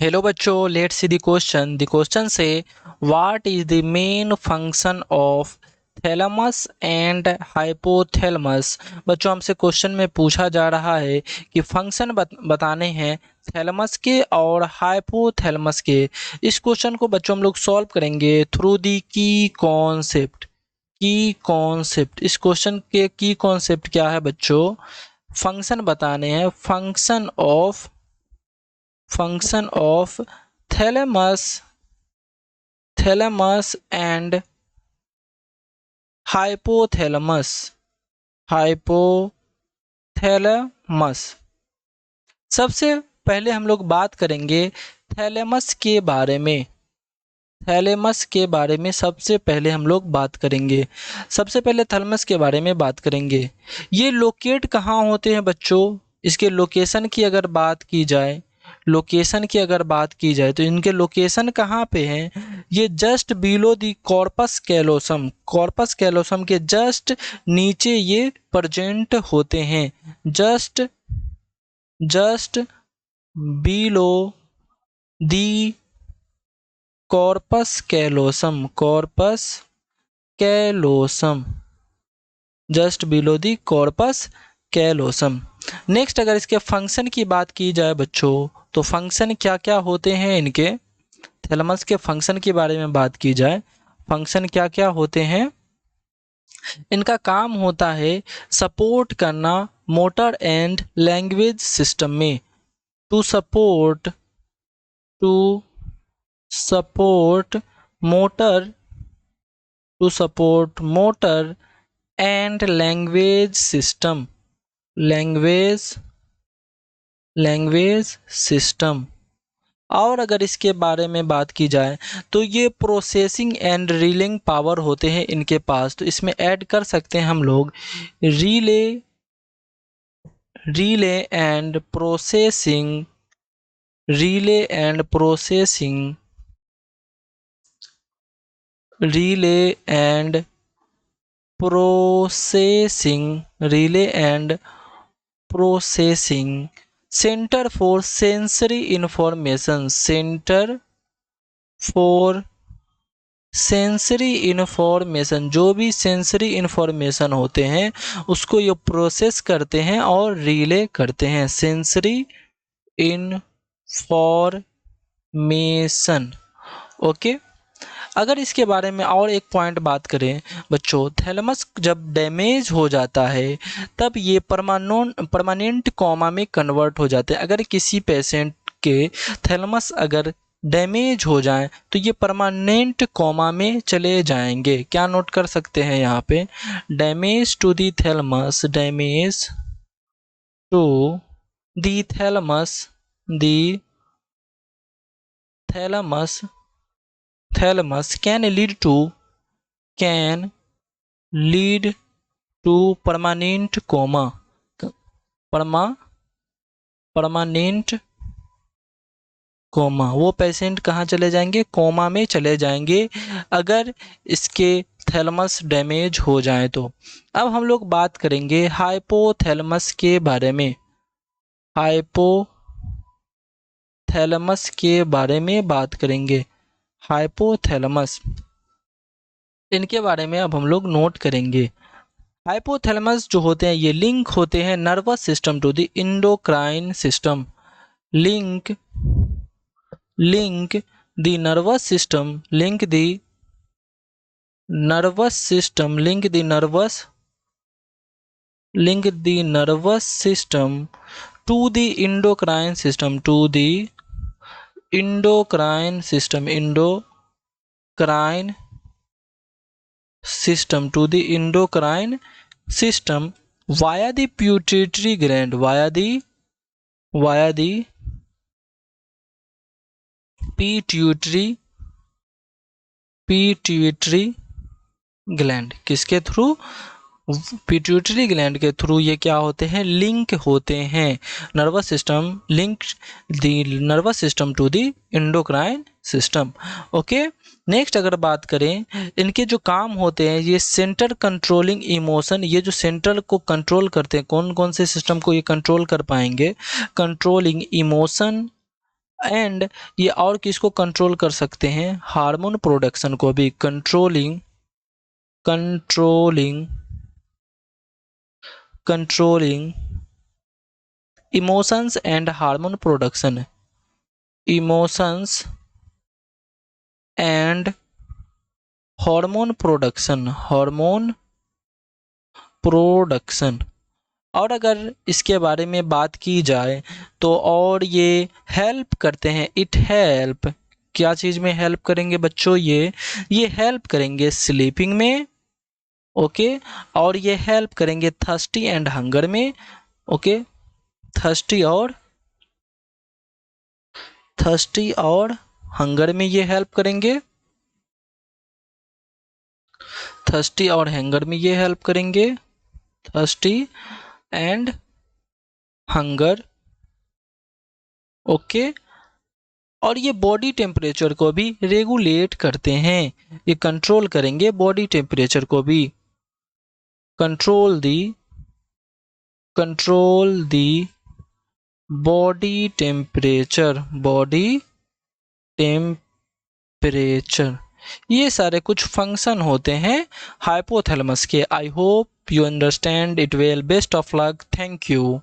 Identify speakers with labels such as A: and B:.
A: Hello बच्चों, let's see the question. The question से what is the main function of thalamus and hypothalamus. बच्चों, हमसे question में पूछा जा रहा है कि फंक्शन बताने हैं थैलेमस के और हाइपोथैलेमस के। इस क्वेश्चन को बच्चों हम लोग सॉल्व करेंगे थ्रू दी की कॉन्सेप्ट। की कॉन्सेप्ट, इस क्वेश्चन के की कॉन्सेप्ट क्या है बच्चों? फंक्शन बताने हैं, function of thalamus and hypothalamus. सबसे पहले हम लोग बात करेंगे थैलेमस के बारे में। थैलेमस के बारे में सबसे पहले हम लोग बात करेंगे। सबसे पहले थैलेमस के बारे में बात करेंगे। ये लोकेट कहाँ होते हैं बच्चों? इसके लोकेशन की अगर बात की जाए, तो इनके लोकेशन कहाँ पे हैं? ये just below the corpus callosum. Corpus callosum के जस्ट नीचे ये प्रेजेंट होते हैं। Just below the corpus callosum, just below the corpus callosum. Next, अगर इसके फंक्शन की बात की जाए बच्चों, तो फंक्शन क्या क्या होते हैं इनके? थैलेमस के फंक्शन के बारे में बात की जाए, फंक्शन क्या क्या होते हैं? इनका काम होता है सपोर्ट करना मोटर एंड लैंग्वेज सिस्टम में। To support to support motor to support motor and language system. और अगर इसके बारे में बात की जाए तो ये प्रोसेसिंग एंड रीलिंग पावर होते हैं इनके पास। तो इसमें ऐड कर सकते हैं हम लोग relay and processing relay and processing relay and processing centre for sensory information. जो भी सेंसरी इंफॉर्मेशन होते हैं उसको ये प्रोसेस करते हैं और रिले करते हैं। Sensory information. ओके, अगर इसके बारे में और एक पॉइंट बात करें बच्चों, थैलेमस जब डैमेज हो जाता है तब ये परमानेंट कोमा में कन्वर्ट हो जाते हैं। अगर किसी पेशेंट के थैलेमस अगर डैमेज हो जाए तो ये परमानेंट कोमा में चले जाएंगे। क्या नोट कर सकते हैं यहाँ पे? Damage to the thalamus, the thalamus can lead to permanent coma. Permanent coma, वो पेशेंट कहाँ चले जाएंगे? कोमा में चले जाएंगे अगर इसके थैलेमस डैमेज हो जाए तो। अब हम लोग बात करेंगे हाइपोथैलेमस के बारे में। हाइपोथैलेमस के बारे में बात करेंगे। हाइपोथैलेमस, इनके बारे में अब हम लोग नोट करेंगे। हाइपोथैलेमस जो होते हैं ये लिंक होते हैं nervous system to the endocrine system. Link the nervous system to the endocrine system via the pituitary gland, pituitary gland. किसके थ्रू? पिट्यूटरी ग्लैंड के थ्रू ये क्या होते हैं? लिंक होते हैं। Nervous system to the endocrine system. Okay, next अगर बात करें, इनके जो काम होते हैं ये सेंटर कंट्रोलिंग इमोशन। ये जो सेंटर को कंट्रोल करते हैं, कौन कौन से सिस्टम को ये कंट्रोल कर पाएंगे? कंट्रोलिंग इमोशन, एंड ये और किसको कंट्रोल कर सकते हैं, हार्मोन प्रोडक्शन को भी, controlling controlling controlling emotions and hormone production, emotions and hormone production, hormone production. और अगर इसके बारे में बात की जाए तो और ये हेल्प करते हैं, इट हेल्प, क्या चीज़ में हेल्प करेंगे बच्चों, ये हेल्प करेंगे स्लीपिंग में, ओके, और ये हेल्प करेंगे थर्स्टी एंड हंगर में, ओके, थर्स्टी और हंगर में ये हेल्प करेंगे, थर्स्टी और हंगर में ये हेल्प करेंगे, थर्स्टी एंड हंगर, ओके। और ये बॉडी टेम्परेचर को भी रेगुलेट करते हैं, ये कंट्रोल करेंगे बॉडी टेम्परेचर को भी, कंट्रोल दी बॉडी टेम्परेचर, ये सारे कुछ फंक्शन होते हैं हाइपोथैलेमस के। I hope you understand it well, best of luck, thank you.